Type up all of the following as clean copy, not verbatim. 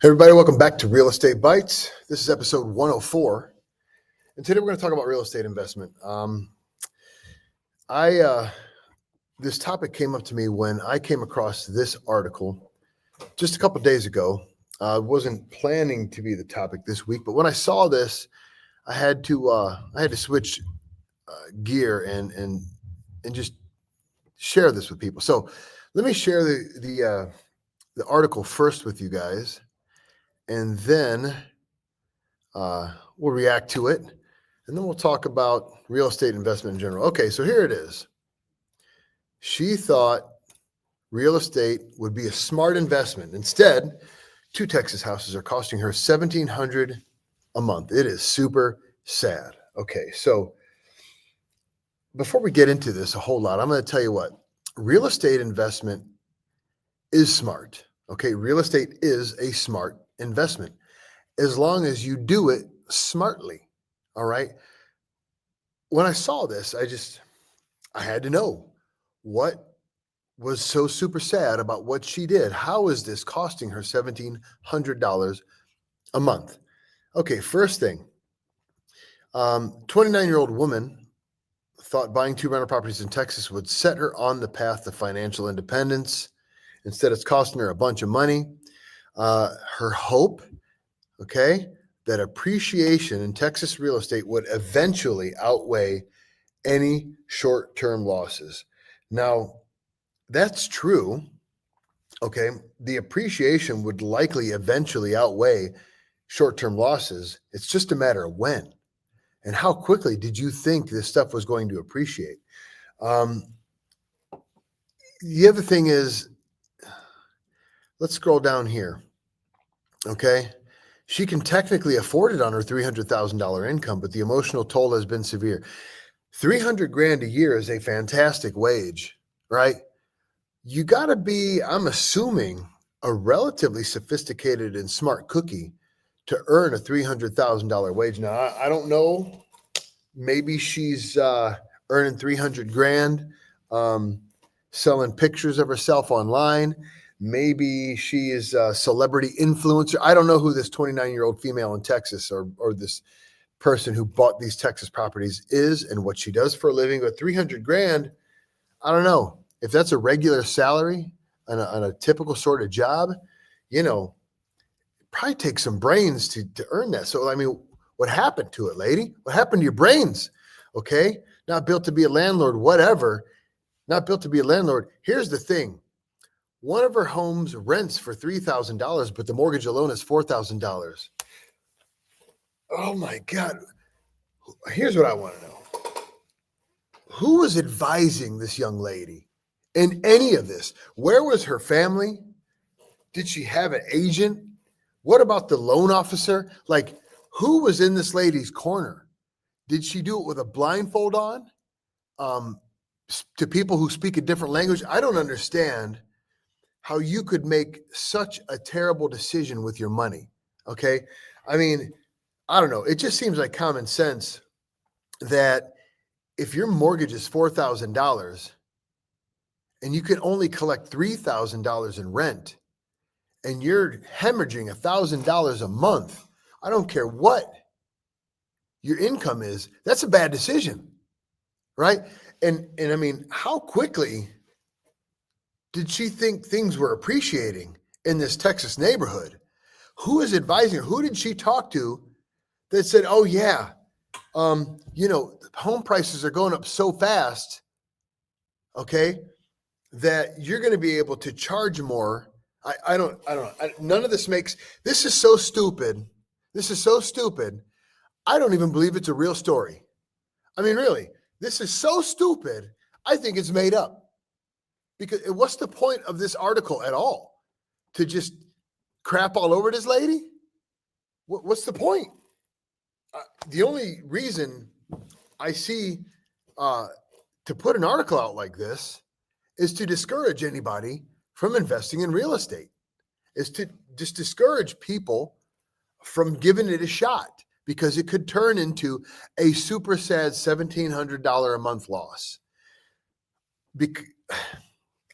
Hey everybody, welcome back to Real Estate Bites. This is episode 104, and today we're going to talk about real estate investment. This topic came up to me when I came across this article just a couple days ago. I wasn't planning to be the topic this week, but when I saw this, I had to switch gear and just share this with people. So let me share the article first with you guys, and then we'll react to it, and then we'll talk about real estate investment in general. Okay, so here it is. She thought real estate would be a smart investment. Instead, 2 Texas houses are costing her $1,700 a month. It is super sad. Okay, so before we get into this a whole lot, I'm going to tell you what. Real estate investment is smart. Okay, real estate is a smart investment as long as you do it smartly. All right. When I saw this, I had to know what was so super sad about what she did. How is this costing her $1,700 a month? Okay, first thing, 29-year-old woman thought buying 2 rental properties in Texas would set her on the path to financial independence. Instead, it's costing her a bunch of money. Her hope, okay, that appreciation in Texas real estate would eventually outweigh any short-term losses. Now, that's true. Okay, the appreciation would likely eventually outweigh short-term losses. It's just a matter of when and how quickly did you think this stuff was going to appreciate. The other thing is, let's scroll down here. Okay, she can technically afford it on her $300,000 income, but the emotional toll has been severe. $300,000 a year is a fantastic wage, right? You got to be, I'm assuming, a relatively sophisticated and smart cookie to earn a $300,000 wage. Now, I don't know. Maybe she's earning $300,000 selling pictures of herself online. Maybe she is a celebrity influencer. I don't know who this 29-year-old female in Texas or this person who bought these Texas properties is and what she does for a living. But $300,000, I don't know. If that's a regular salary on a typical sort of job, it probably takes some brains to earn that. So, I mean, what happened to it, lady? What happened to your brains? Okay. Not built to be a landlord, whatever. Not built to be a landlord. Here's the thing. One of her homes rents for $3,000, but the mortgage alone is $4,000. Oh my God. Here's what I want to know. Who was advising this young lady in any of this? Where was her family? Did she have an agent? What about the loan officer? Like, who was in this lady's corner? Did she do it with a blindfold on? To people who speak a different language? I don't understand how you could make such a terrible decision with your money. Okay. I mean, I don't know. It just seems like common sense that if your mortgage is $4,000 and you can only collect $3,000 in rent and you're hemorrhaging $1,000 a month, I don't care what your income is, that's a bad decision, right? And I mean, how quickly did she think things were appreciating in this Texas neighborhood? Who is advising her? Who did she talk to that said, oh yeah, home prices are going up so fast, okay, that you're going to be able to charge more. I don't know. None of this this is so stupid. This is so stupid. I don't even believe it's a real story. I mean, really, this is so stupid. I think it's made up. Because what's the point of this article at all? To just crap all over this lady? What's the point? The only reason I see to put an article out like this is to discourage anybody from investing in real estate, is to just discourage people from giving it a shot because it could turn into a super sad $1,700 a month loss.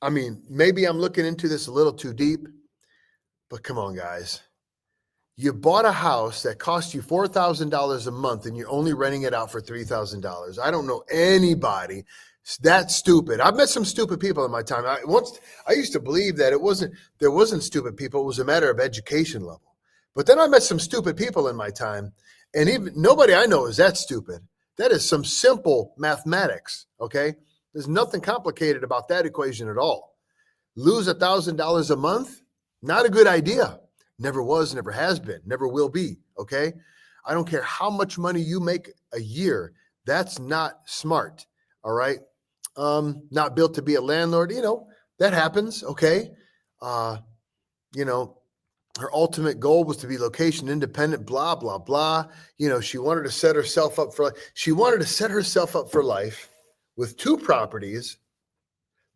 I mean, maybe I'm looking into this a little too deep, but come on, guys. You bought a house that cost you $4,000 a month and you're only renting it out for $3,000. I don't know anybody that's stupid. I've met some stupid people in my time. I used to believe that there wasn't stupid people. It was a matter of education level. But then I met some stupid people in my time, and even nobody I know is that stupid. That is some simple mathematics. Okay, there's nothing complicated about that equation at all. Lose $1,000 a month, not a good idea. Never was, never has been, never will be. Okay, I don't care how much money you make a year. That's not smart. All right. Not built to be a landlord, that happens. Okay. You know, her ultimate goal was to be location independent, blah, blah, blah. She wanted to set herself up for life with 2 properties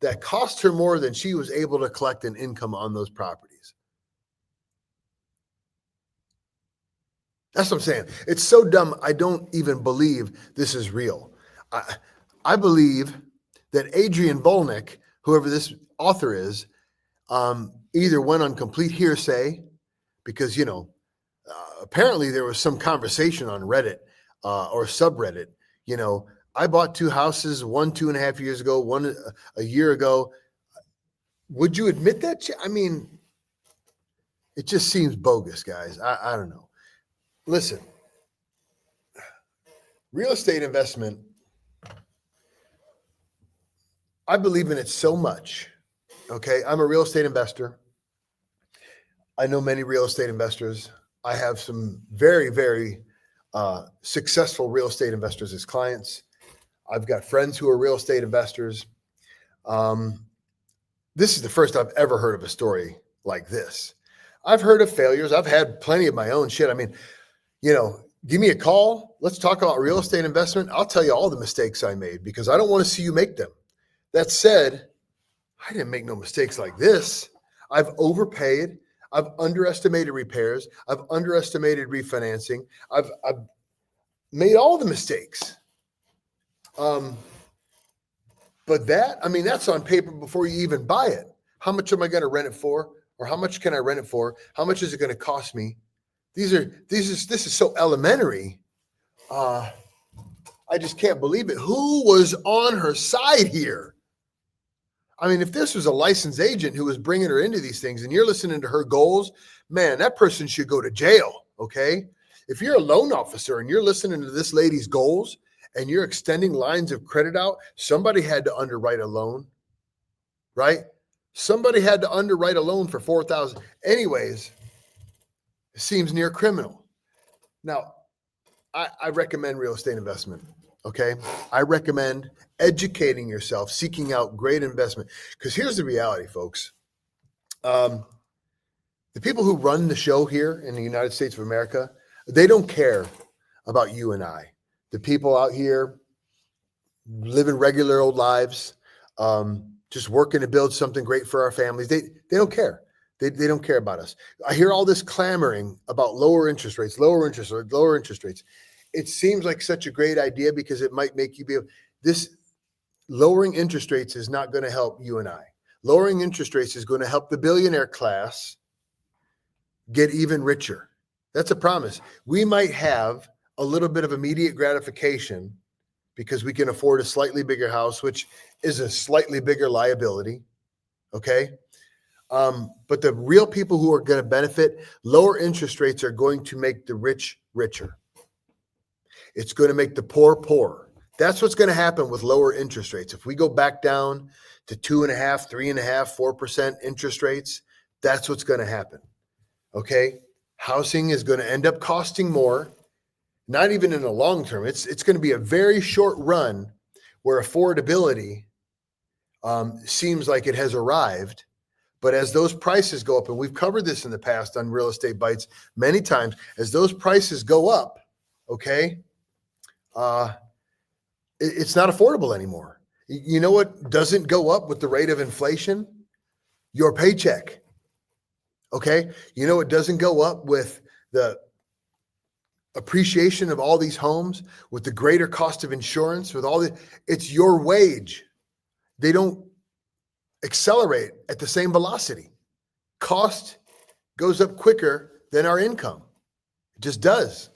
that cost her more than she was able to collect an income on those properties. That's what I'm saying. It's so dumb. I don't even believe this is real. I believe that Adrian Volnick, whoever this author is, either went on complete hearsay because, apparently there was some conversation on Reddit or subreddit. I bought 2 houses, one 2.5 years ago, one a year ago. Would you admit that? I mean, it just seems bogus, guys. I don't know. Listen, real estate investment, I believe in it so much. Okay. I'm a real estate investor. I know many real estate investors. I have some very, very successful real estate investors as clients. I've got friends who are real estate investors. This is the first I've ever heard of a story like this. I've heard of failures. I've had plenty of my own shit. I mean, give me a call. Let's talk about real estate investment. I'll tell you all the mistakes I made because I don't want to see you make them. That said, I didn't make no mistakes like this. I've overpaid. I've underestimated repairs. I've underestimated refinancing. I've made all the mistakes. But that's on paper before you even buy it. How much am I going to rent it for? Or how much can I rent it for? How much is it going to cost me? This is so elementary. I just can't believe it. Who was on her side here? I mean, if this was a licensed agent who was bringing her into these things and you're listening to her goals, man, that person should go to jail. Okay. If you're a loan officer and you're listening to this lady's goals and you're extending lines of credit out, somebody had to underwrite a loan, right? Somebody had to underwrite a loan for $4,000. Anyways, it seems near criminal. Now, I recommend real estate investment. Okay. I recommend educating yourself, seeking out great investment. Because here's the reality, folks. The people who run the show here in the United States of America, they don't care about you and I. The people out here living regular old lives, just working to build something great for our families. They don't care. They don't care about us. I hear all this clamoring about lower interest rates. It seems like such a great idea because it might make you be able, this lowering interest rates is not going to help you and I. Lowering interest rates is going to help the billionaire class get even richer. That's a promise. We might have a little bit of immediate gratification because we can afford a slightly bigger house, which is a slightly bigger liability. Okay. But the real people who are going to benefit, lower interest rates are going to make the rich richer. It's going to make the poor poorer. That's what's going to happen with lower interest rates. If we go back down to 2.5%, 3.5%, 4% interest rates, that's what's going to happen. Okay. Housing is going to end up costing more, not even in the long term. It's going to be a very short run where affordability seems like it has arrived. But as those prices go up, and we've covered this in the past on Real Estate Bites many times, as those prices go up, okay, it's not affordable anymore. You know what doesn't go up with the rate of inflation? Your paycheck. Okay. You know what doesn't go up with the appreciation of all these homes, with the greater cost of insurance, with all the, it's your wage. They don't accelerate at the same velocity. Cost goes up quicker than our income. It just does.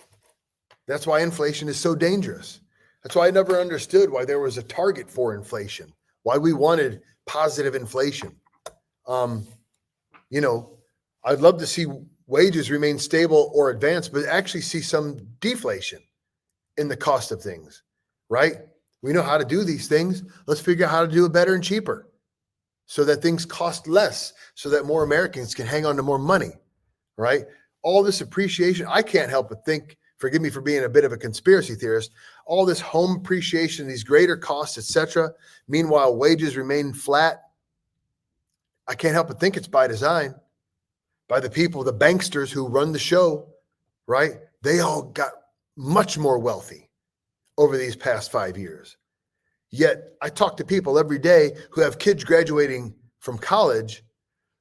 That's why inflation is so dangerous. That's why I never understood why there was a target for inflation, why we wanted positive inflation. You know, I'd love to see wages remain stable or advance, but actually see some deflation in the cost of things, right? We know how to do these things. Let's figure out how to do it better and cheaper so that things cost less, so that more Americans can hang on to more money, right? All this appreciation, I can't help but think, forgive me for being a bit of a conspiracy theorist, all this home appreciation, these greater costs, etc. Meanwhile, wages remain flat. I can't help but think it's by design, by the people, the banksters who run the show, right? They all got much more wealthy over these past 5 years. Yet I talk to people every day who have kids graduating from college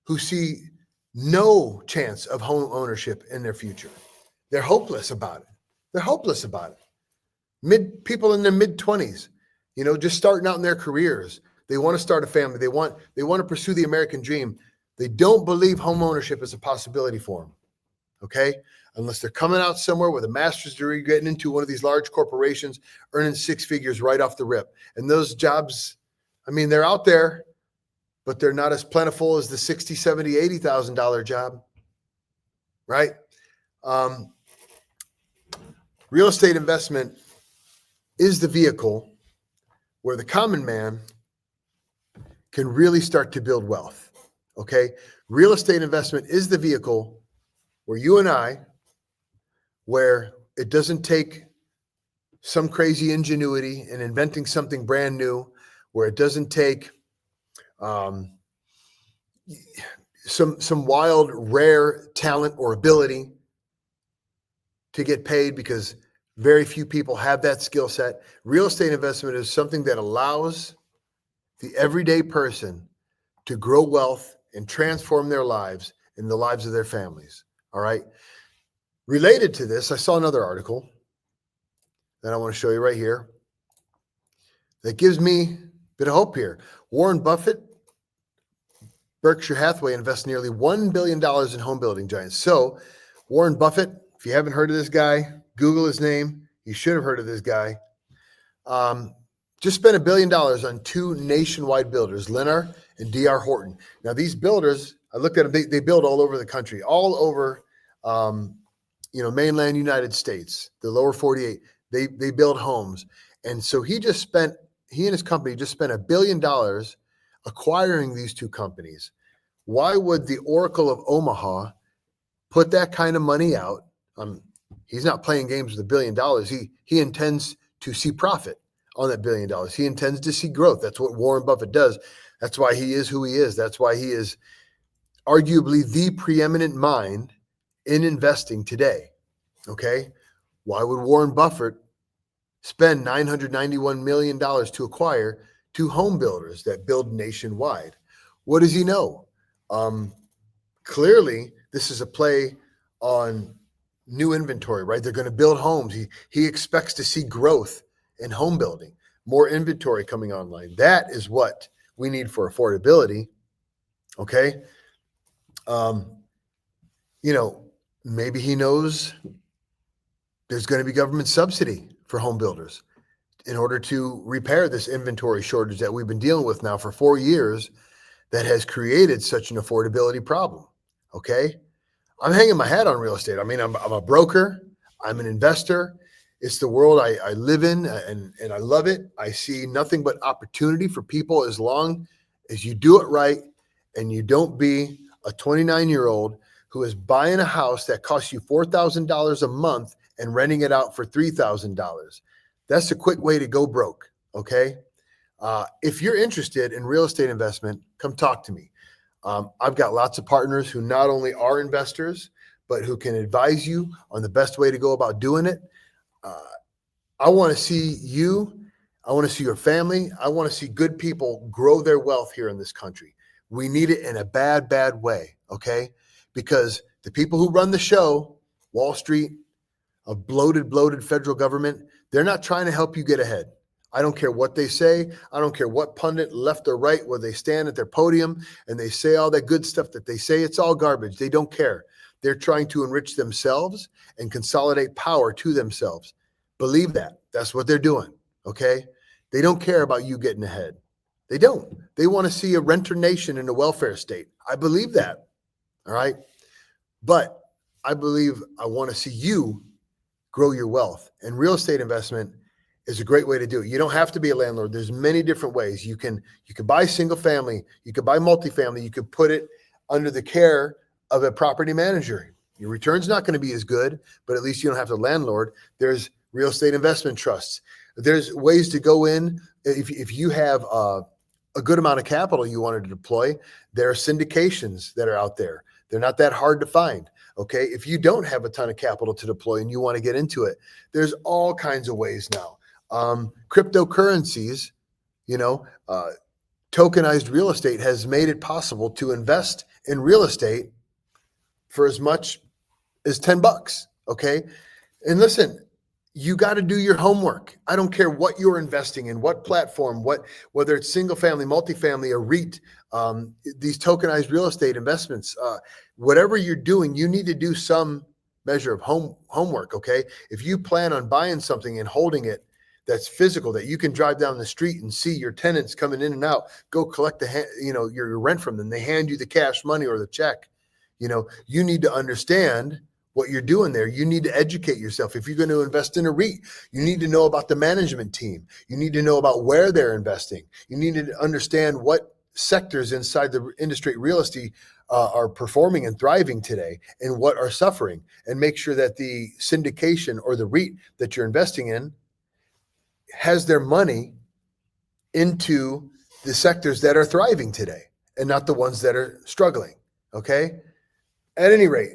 who see no chance of home ownership in their future. They're hopeless about it. They're hopeless about it. People in their mid-20s, just starting out in their careers. They want to start a family. They want to pursue the American dream. They don't believe home ownership is a possibility for them. Okay? Unless they're coming out somewhere with a master's degree, getting into one of these large corporations, earning six figures right off the rip. And those jobs, they're out there, but they're not as plentiful as the $60,000, $70,000, $80,000 job, right? Real estate investment is the vehicle where the common man can really start to build wealth, okay? Real estate investment is the vehicle where you and I, where it doesn't take some crazy ingenuity in inventing something brand new, where it doesn't take some wild, rare talent or ability to get paid, because very few people have that skill set. Real estate investment is something that allows the everyday person to grow wealth and transform their lives and the lives of their families. All right. Related to this, I saw another article that I want to show you right here that gives me a bit of hope here. Warren Buffett, Berkshire Hathaway invests nearly $1 billion in home building giants. So Warren Buffett, if you haven't heard of this guy, Google his name. You should have heard of this guy. Just spent $1 billion on two nationwide builders, Lennar and D.R. Horton. Now, these builders, I looked at them, they build all over the country, all over, mainland United States, the lower 48. They build homes. And so he and his company just spent $1 billion acquiring these two companies. Why would the Oracle of Omaha put that kind of money out? He's not playing games with $1 billion. He intends to see profit on that $1 billion. He intends to see growth. That's what Warren Buffett does. That's why he is who he is. That's why he is arguably the preeminent mind in investing today. Okay? Why would Warren Buffett spend $991 million to acquire two home builders that build nationwide? What does he know? Clearly, this is a play on new inventory, right? They're going to build homes. He expects to see growth in home building, more inventory coming online. That is what we need for affordability. Okay. Maybe he knows there's going to be government subsidy for home builders in order to repair this inventory shortage that we've been dealing with now for 4 years that has created such an affordability problem. Okay. I'm hanging my hat on real estate. I'm a broker. I'm an investor. It's the world I live in, and I love it. I see nothing but opportunity for people as long as you do it right and you don't be a 29-year-old who is buying a house that costs you $4,000 a month and renting it out for $3,000. That's a quick way to go broke, okay? If you're interested in real estate investment, come talk to me. I've got lots of partners who not only are investors, but who can advise you on the best way to go about doing it. I want to see you. I want to see your family. I want to see good people grow their wealth here in this country. We need it in a bad, bad way, okay? Because the people who run the show, Wall Street, a bloated federal government, they're not trying to help you get ahead, I don't care what they say. I don't care what pundit, left or right, where they stand at their podium and they say all that good stuff that they say. It's all garbage. They don't care. They're trying to enrich themselves and consolidate power to themselves. Believe that. That's what they're doing. Okay. They don't care about you getting ahead. They don't. They want to see a renter nation in a welfare state. I believe that. All right. But I believe I want to see you grow your wealth, and real estate investment is a great way to do it. You don't have to be a landlord. There's many different ways. You can buy single family, you could buy multifamily, you could put it under the care of a property manager. Your return's not going to be as good, but at least you don't have to landlord. There's real estate investment trusts. There's ways to go in. If you have a good amount of capital you wanted to deploy, there are syndications that are out there. They're not that hard to find. Okay. If you don't have a ton of capital to deploy and you want to get into it, there's all kinds of ways now. Cryptocurrencies, tokenized real estate has made it possible to invest in real estate for as much as $10. Okay. And listen, you got to do your homework. I don't care what you're investing in, what platform, whether it's single family, multifamily, or REIT, these tokenized real estate investments, whatever you're doing, you need to do some measure of homework. Okay. If you plan on buying something and holding it that's physical, that you can drive down the street and see your tenants coming in and out, go collect your rent from them. They hand you the cash money or the check. You need to understand what you're doing there. You need to educate yourself. If you're going to invest in a REIT, you need to know about the management team. You need to know about where they're investing. You need to understand what sectors inside the industry real estate are performing and thriving today and what are suffering, and make sure that the syndication or the REIT that you're investing in has their money into the sectors that are thriving today and not the ones that are struggling. Okay. At any rate,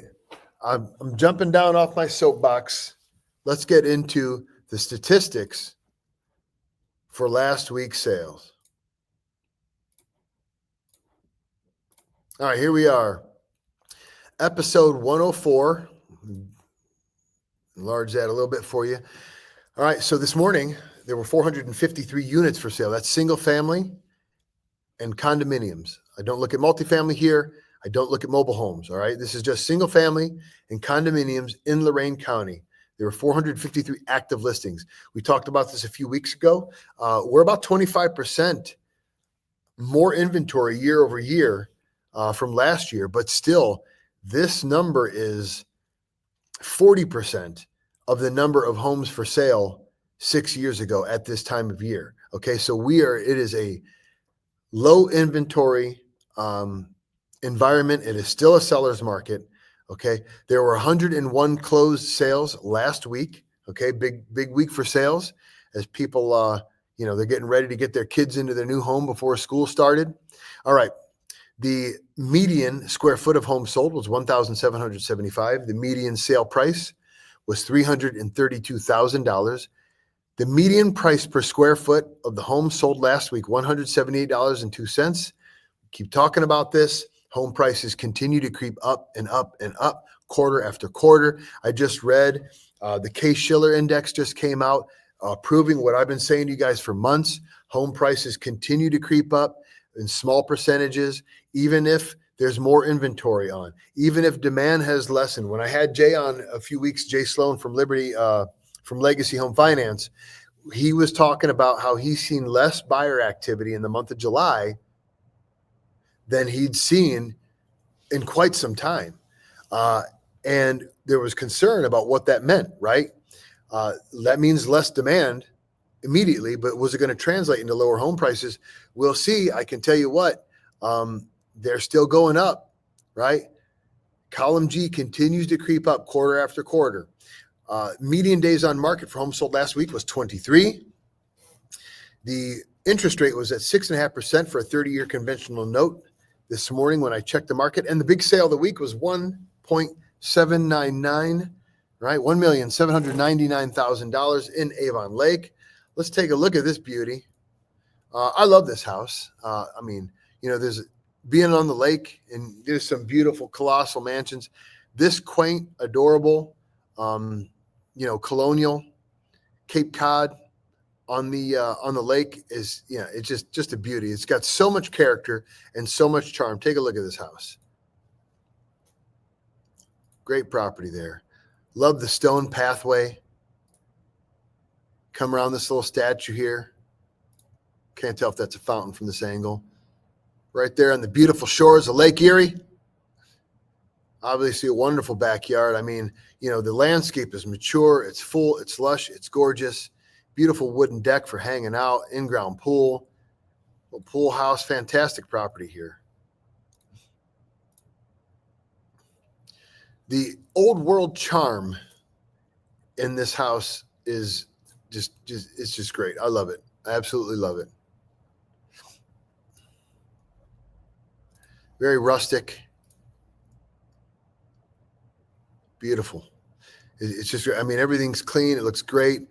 I'm jumping down off my soapbox. Let's get into the statistics for last week's sales. All right, here we are. Episode 104. Enlarge that a little bit for you. All right, so this morning, there were 453 units for sale. That's single family and condominiums. I don't look at multifamily here. I don't look at mobile homes. All right. This is just single family and condominiums in Lorain County. There were 453 active listings. We talked about this a few weeks ago. We're about 25% more inventory year over year from last year, but still this number is 40% of the number of homes for sale 6 years ago at this time of year. Okay. So it is a low inventory, environment. It is still a seller's market. Okay. There were 101 closed sales last week. Okay. Big week for sales as people, they're getting ready to get their kids into their new home before school started. All right. The median square foot of home sold was 1,775. The median sale price was $332,000. The median price per square foot of the home sold last week, $178.02. Keep talking about this. Home prices continue to creep up and up and up quarter after quarter. I just read the Case-Shiller Index just came out, proving what I've been saying to you guys for months. Home prices continue to creep up in small percentages, even if there's more inventory on, even if demand has lessened. When I had Jay on a few weeks, Jay Sloan from from Legacy Home Finance, he was talking about how he's seen less buyer activity in the month of July than he'd seen in quite some time. And there was concern about what that meant, right? That means less demand immediately, but was it going to translate into lower home prices? We'll see. I can tell you what, they're still going up, right? Column G continues to creep up quarter after quarter. Median days on market for homes sold last week was 23. The interest rate was at 6.5% for a 30-year conventional note this morning when I checked the market. And the big sale of the week was 1.799, right? $1,799,000 in Avon Lake. Let's take a look at this beauty. I love this house. There's being on the lake, and there's some beautiful colossal mansions. This quaint, adorable, colonial Cape Cod on the lake is, it's just a beauty. It's got so much character and so much charm. Take a look at this house. Great property there. Love the stone pathway. Come around this little statue here. Can't tell if that's a fountain from this angle. Right there on the beautiful shores of Lake Erie. Obviously a wonderful backyard. I mean, the landscape is mature. It's full. It's lush. It's gorgeous. Beautiful wooden deck for hanging out. In-ground pool. Little pool house. Fantastic property here. The old world charm in this house is it's just great. I love it. I absolutely love it. Very rustic. Beautiful. It's just, I mean, everything's clean. It looks great,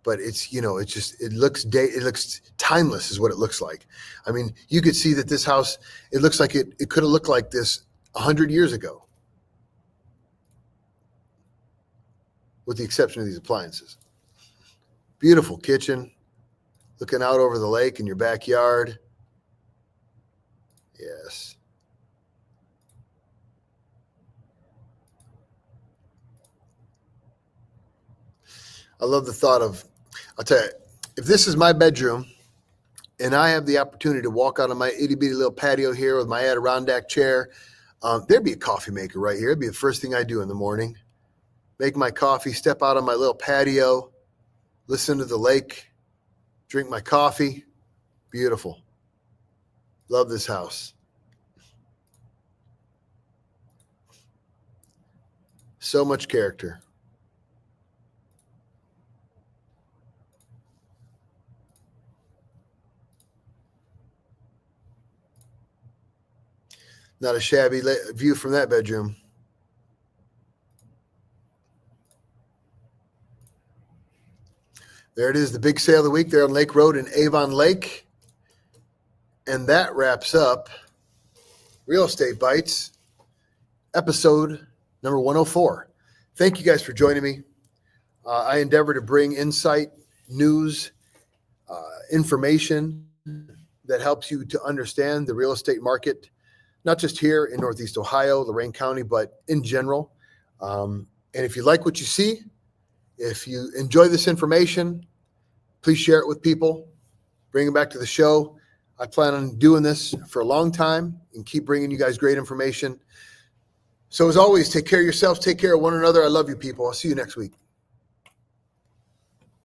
but it looks timeless is what it looks like. I mean, you could see that this house, it looks like it could have looked like this 100 years ago, with the exception of these appliances. Beautiful kitchen, looking out over the lake in your backyard. Yes. I love the thought of, I'll tell you, if this is my bedroom and I have the opportunity to walk out on my itty bitty little patio here with my Adirondack chair, there'd be a coffee maker right here. It'd be the first thing I do in the morning. Make my coffee, step out on my little patio, listen to the lake, drink my coffee. Beautiful. Love this house. So much character. Not a shabby view from that bedroom. There it is, the big sale of the week there on Lake Road in Avon Lake. And that wraps up Real Estate Bites, episode number 104. Thank you guys for joining me. I endeavor to bring insight, news, information that helps you to understand the real estate market, not just here in Northeast Ohio, Lorain County, but in general. And if you like what you see, if you enjoy this information, please share it with people. Bring them back to the show. I plan on doing this for a long time and keep bringing you guys great information. So as always, take care of yourselves. Take care of one another. I love you people. I'll see you next week.